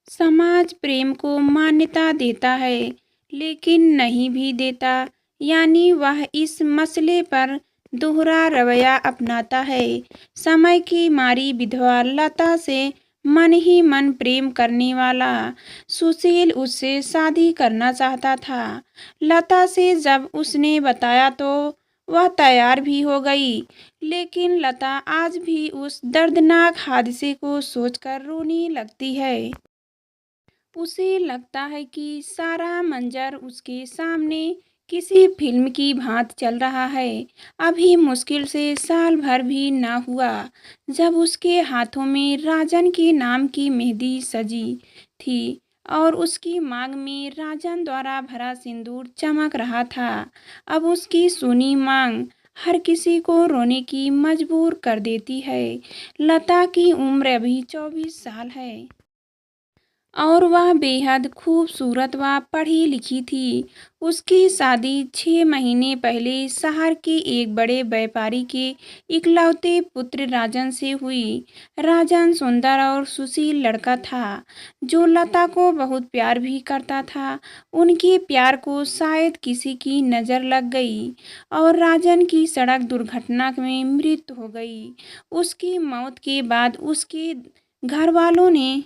समाज प्रेम को मान्यता देता है, लेकिन नहीं भी देता। यानी वह इस मसले पर दोहरा रवैया अपनाता है। समय की मारी विधवा लता से मन ही मन प्रेम करने वाला सुशील उससे शादी करना चाहता था। लता से जब उसने बताया तो वह तैयार भी हो गई, लेकिन लता आज भी उस दर्दनाक हादसे को सोचकर रोने लगती है। उसे लगता है कि सारा मंजर उसके सामने किसी फिल्म की भांति चल रहा है। अभी मुश्किल से साल भर भी न हुआ जब उसके हाथों में राजन के नाम की मेहंदी सजी थी और उसकी मांग में राजन द्वारा भरा सिंदूर चमक रहा था। अब उसकी सुनी मांग हर किसी को रोने की मजबूर कर देती है। लता की उम्र अभी 24 साल है और वह बेहद खूबसूरत व पढ़ी लिखी थी। उसकी शादी 6 महीने पहले शहर के एक बड़े व्यापारी के इकलौते पुत्र राजन से हुई। राजन सुंदर और सुशील लड़का था जो लता को बहुत प्यार भी करता था। उनके प्यार को शायद किसी की नज़र लग गई और राजन की सड़क दुर्घटना में मृत्यु हो गई। उसकी मौत के बाद उसके घर वालों ने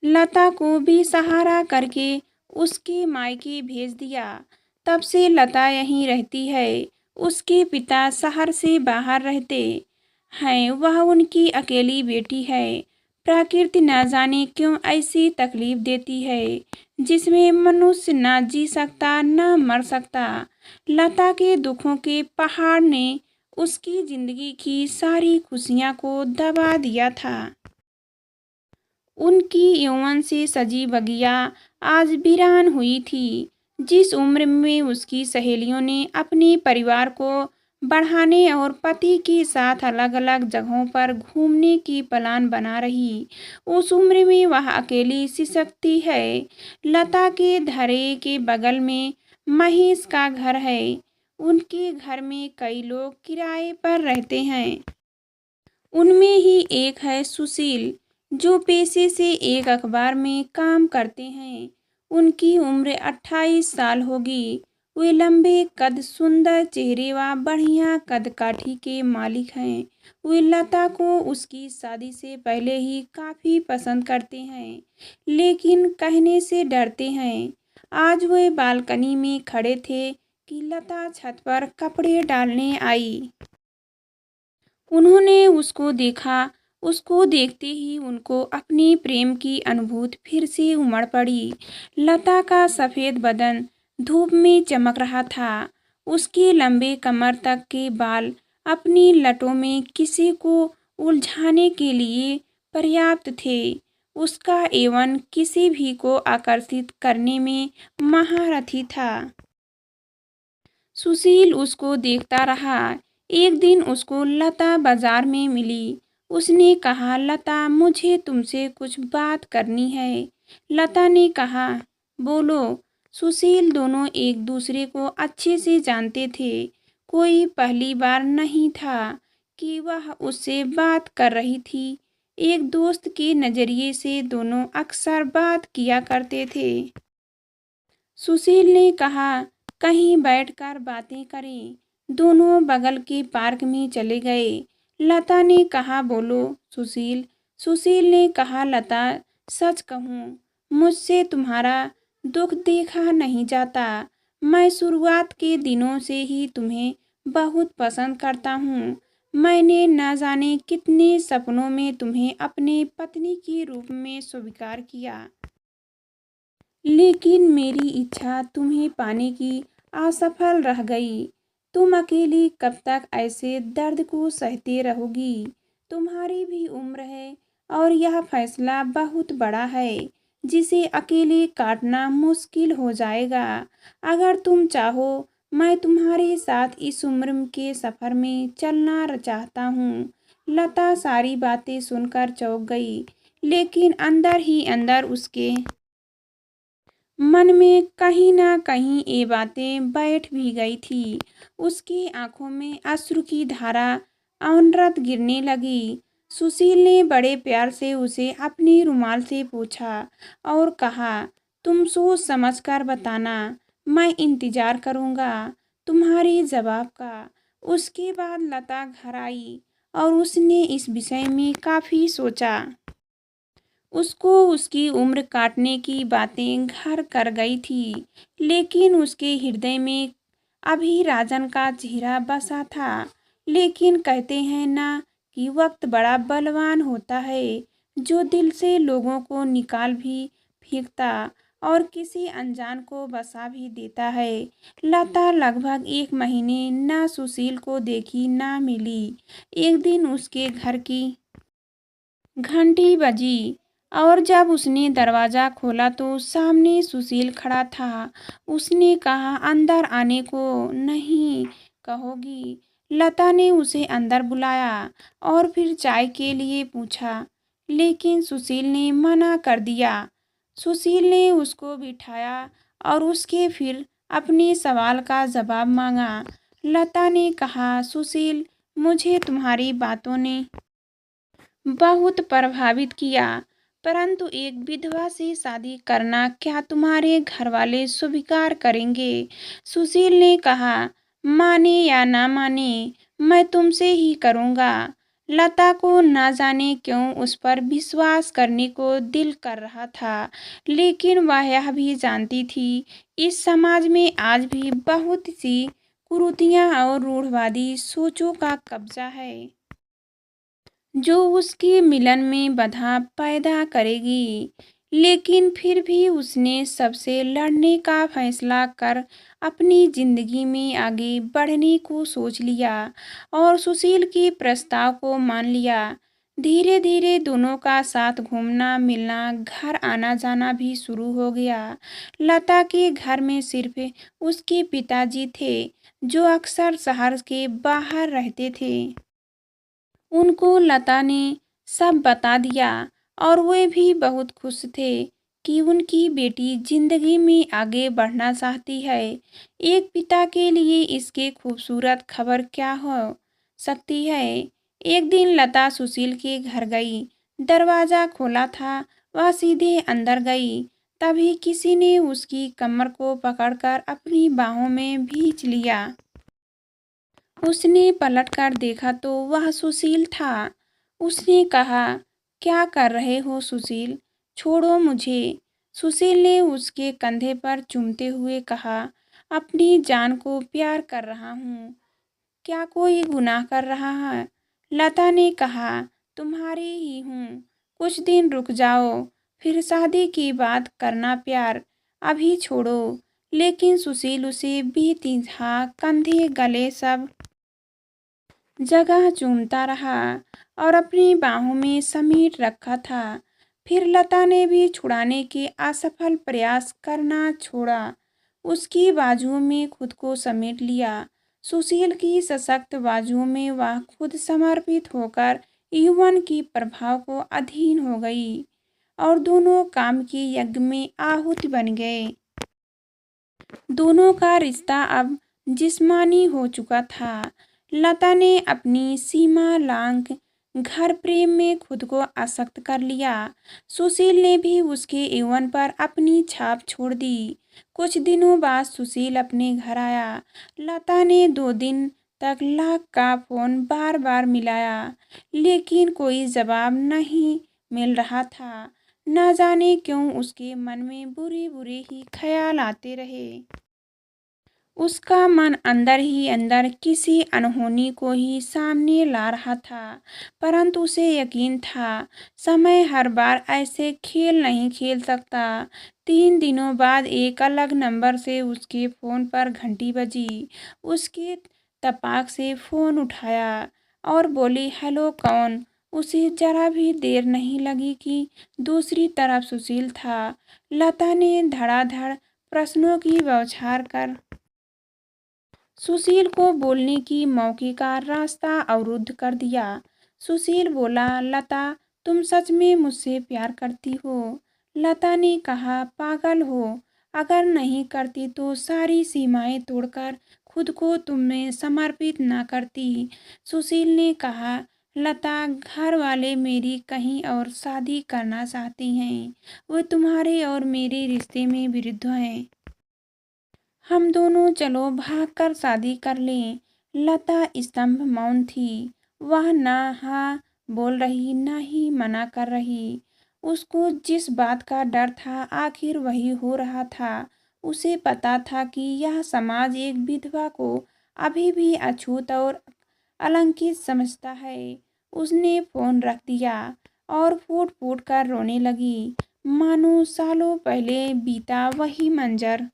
लता को भी सहारा करके उसके मायके भेज दिया। तब से लता यहीं रहती है। उसके पिता शहर से बाहर रहते हैं। वह उनकी अकेली बेटी है। प्रकृति न जाने क्यों ऐसी तकलीफ देती है जिसमें मनुष्य न जी सकता न मर सकता। लता के दुखों के पहाड़ ने उसकी जिंदगी की सारी खुशियां को दबा दिया था। उनकी यौवन से सजी बगिया आज वीरान हुई थी। जिस उम्र में उसकी सहेलियों ने अपने परिवार को बढ़ाने और पति के साथ अलग अलग जगहों पर घूमने की प्लान बना रही, उस उम्र में वह अकेली सिसकती है। लता के धरे के बगल में महेश का घर है। उनके घर में कई लोग किराए पर रहते हैं। उनमें ही एक है सुशील, जो पेशे से एक अखबार में काम करते हैं। उनकी उम्र 28 साल होगी। वे लंबे कद, सुंदर चेहरे व बढ़िया कद काठी के मालिक हैं। वे लता को उसकी शादी से पहले ही काफ़ी पसंद करते हैं, लेकिन कहने से डरते हैं। आज वे बालकनी में खड़े थे कि लता छत पर कपड़े डालने आई। उन्होंने उसको देखा। उसको देखते ही उनको अपने प्रेम की अनुभूति फिर से उमड़ पड़ी। लता का सफ़ेद बदन धूप में चमक रहा था। उसके लंबे कमर तक के बाल अपनी लटों में किसी को उलझाने के लिए पर्याप्त थे। उसका यौवन किसी भी को आकर्षित करने में महारथी था। सुशील उसको देखता रहा। एक दिन उसको लता बाजार में मिली। उसने कहा, लता, मुझे तुमसे कुछ बात करनी है। लता ने कहा, बोलो। सुशील दोनों एक दूसरे को अच्छे से जानते थे। कोई पहली बार नहीं था कि वह उससे बात कर रही थी। एक दोस्त के नज़रिए से दोनों अक्सर बात किया करते थे। सुशील ने कहा, कहीं बैठकर बातें करें। दोनों बगल के पार्क में चले गए। लता ने कहा, बोलो सुशील। सुशील ने कहा, लता, सच कहूँ, मुझसे तुम्हारा दुख देखा नहीं जाता। मैं शुरुआत के दिनों से ही तुम्हें बहुत पसंद करता हूँ। मैंने न जाने कितने सपनों में तुम्हें अपने पत्नी के रूप में स्वीकार किया, लेकिन मेरी इच्छा तुम्हें पाने की असफल रह गई। तुम अकेली कब तक ऐसे दर्द को सहते रहोगी? तुम्हारी भी उम्र है और यह फैसला बहुत बड़ा है जिसे अकेले काटना मुश्किल हो जाएगा। अगर तुम चाहो, मैं तुम्हारे साथ इस उम्र के सफ़र में चलना चाहता हूँ। लता सारी बातें सुनकर चौंक गई, लेकिन अंदर ही अंदर उसके मन में कहीं ना कहीं ये बातें बैठ भी गई थी। उसकी आंखों में अश्रु की धारा अनवरत गिरने लगी। सुशील ने बड़े प्यार से उसे अपनी रुमाल से पूछा और कहा, तुम सोच समझ कर बताना, मैं इंतजार करूंगा तुम्हारे जवाब का। उसके बाद लता घर आई और उसने इस विषय में काफ़ी सोचा। उसको उसकी उम्र काटने की बातें घर कर गई थी, लेकिन उसके हृदय में अभी राजन का चेहरा बसा था। लेकिन कहते हैं ना कि वक्त बड़ा बलवान होता है, जो दिल से लोगों को निकाल भी फेंकता और किसी अनजान को बसा भी देता है। लता लगभग 1 महीने ना सुशील को देखी ना मिली। एक दिन उसके घर की घंटी बजी और जब उसने दरवाज़ा खोला तो सामने सुशील खड़ा था। उसने कहा, अंदर आने को नहीं कहोगी? लता ने उसे अंदर बुलाया और फिर चाय के लिए पूछा, लेकिन सुशील ने मना कर दिया। सुशील ने उसको बिठाया और उसके फिर अपने सवाल का जवाब मांगा। लता ने कहा, सुशील, मुझे तुम्हारी बातों ने बहुत प्रभावित किया, परंतु एक विधवा से शादी करना क्या तुम्हारे घरवाले स्वीकार करेंगे? सुशील ने कहा, माने या ना माने, मैं तुमसे ही करूँगा। लता को ना जाने क्यों उस पर विश्वास करने को दिल कर रहा था, लेकिन वह यह भी जानती थी, इस समाज में आज भी बहुत सी कुरीतियाँ और रूढ़वादी सोचों का कब्जा है, जो उसके मिलन में बाधा पैदा करेगी। लेकिन फिर भी उसने सबसे लड़ने का फैसला कर अपनी जिंदगी में आगे बढ़ने को सोच लिया और सुशील के प्रस्ताव को मान लिया। धीरे धीरे दोनों का साथ घूमना मिलना, घर आना जाना भी शुरू हो गया। लता के घर में सिर्फ उसके पिताजी थे, जो अक्सर शहर के बाहर रहते थे। उनको लता ने सब बता दिया और वे भी बहुत खुश थे कि उनकी बेटी जिंदगी में आगे बढ़ना चाहती है। एक पिता के लिए इसके खूबसूरत खबर क्या हो सकती है। एक दिन लता सुशील के घर गई। दरवाज़ा खोला था, वह सीधे अंदर गई। तभी किसी ने उसकी कमर को पकड़कर अपनी बाहों में भींच लिया। उसने पलटकर देखा तो वह सुशील था। उसने कहा, क्या कर रहे हो सुशील? छोड़ो मुझे। सुशील ने उसके कंधे पर चूमते हुए कहा, अपनी जान को प्यार कर रहा हूँ। क्या कोई गुनाह कर रहा है? लता ने कहा, तुम्हारी ही हूँ। कुछ दिन रुक जाओ, फिर शादी की बात करना प्यार। अभी छोड़ो। लेकिन सुशील उसे बेतिहा कंधे गले सब जगह चूमता रहा और अपनी बाहों में समेट रखा था। फिर लता ने भी छुड़ाने के असफल प्रयास करना छोड़ा। उसकी बाजुओं में खुद को समेट लिया। सुशील की सशक्त बाजुओं में वह खुद समर्पित होकर यौवन की प्रभाव को अधीन हो गई और दोनों काम के यज्ञ में आहुति बन गए। दोनों का रिश्ता अब जिस्मानी हो चुका था। लता ने अपनी सीमा लांघ घर प्रेम में खुद को आसक्त कर लिया। सुशील ने भी उसके यौवन पर अपनी छाप छोड़ दी। कुछ दिनों बाद सुशील अपने घर आया। लता ने 2 दिन तक लाख का फोन बार बार मिलाया, लेकिन कोई जवाब नहीं मिल रहा था। न जाने क्यों उसके मन में बुरे बुरे ही ख्याल आते रहे। उसका मन अंदर ही अंदर किसी अनहोनी को ही सामने ला रहा था, परंतु उसे यकीन था, समय हर बार ऐसे खेल नहीं खेल सकता। 3 दिनों बाद एक अलग नंबर से उसके फ़ोन पर घंटी बजी। उसके तपाक से फ़ोन उठाया और बोली, हेलो, कौन? उसे जरा भी देर नहीं लगी कि दूसरी तरफ सुशील था। लता ने धड़ाधड़ प्रश्नों की बौछार कर सुशील को बोलने की मौके का रास्ता अवरुद्ध कर दिया। सुशील बोला, लता, तुम सच में मुझसे प्यार करती हो? लता ने कहा, पागल हो? अगर नहीं करती तो सारी सीमाएं तोड़कर खुद को तुम में समर्पित ना करती। सुशील ने कहा, लता, घर वाले मेरी कहीं और शादी करना चाहती हैं। वो तुम्हारे और मेरे रिश्ते में विरुद्ध हैं। हम दोनों चलो भागकर शादी कर लें। लता स्तंभ मौन थी। वह न हाँ बोल रही न ही मना कर रही। उसको जिस बात का डर था आखिर वही हो रहा था। उसे पता था कि यह समाज एक विधवा को अभी भी अछूत और अलंकित समझता है। उसने फोन रख दिया और फूट फूट कर रोने लगी, मानो सालों पहले बीता वही मंजर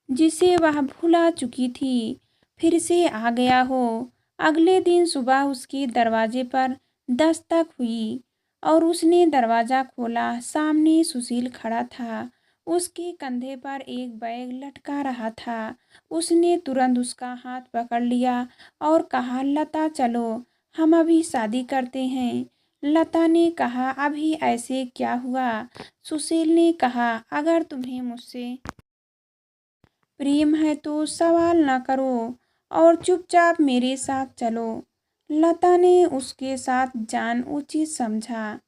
जिसे वह भुला चुकी थी फिर से आ गया हो। अगले दिन सुबह उसके दरवाजे पर दस्तक हुई और उसने दरवाज़ा खोला। सामने सुशील खड़ा था। उसके कंधे पर एक बैग लटका रहा था। उसने तुरंत उसका हाथ पकड़ लिया और कहा, लता चलो, हम अभी शादी करते हैं। लता ने कहा, अभी ऐसे क्या हुआ? सुशील ने कहा, अगर तुम्हें मुझसे प्रेम है तो सवाल न करो और चुपचाप मेरे साथ चलो। लता ने उसके साथ जान उचित समझा।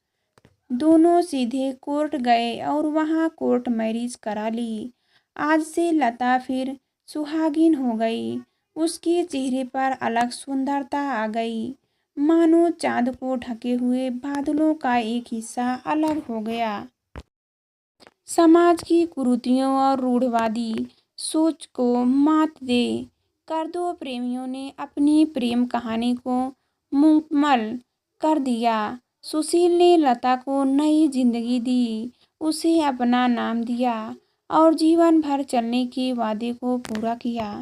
दोनों सीधे कोर्ट गए और वहां कोर्ट मैरिज करा ली। आज से लता फिर सुहागिन हो गई। उसके चेहरे पर अलग सुंदरता आ गई, मानो चांद को ढके हुए बादलों का एक हिस्सा अलग हो गया। समाज की कुरीतियों और रूढ़वादी सोच को मात दे कर दो प्रेमियों ने अपनी प्रेम कहानी को मुकम्मल कर दिया। सुशील ने लता को नई जिंदगी दी, उसे अपना नाम दिया और जीवन भर चलने के वादे को पूरा किया।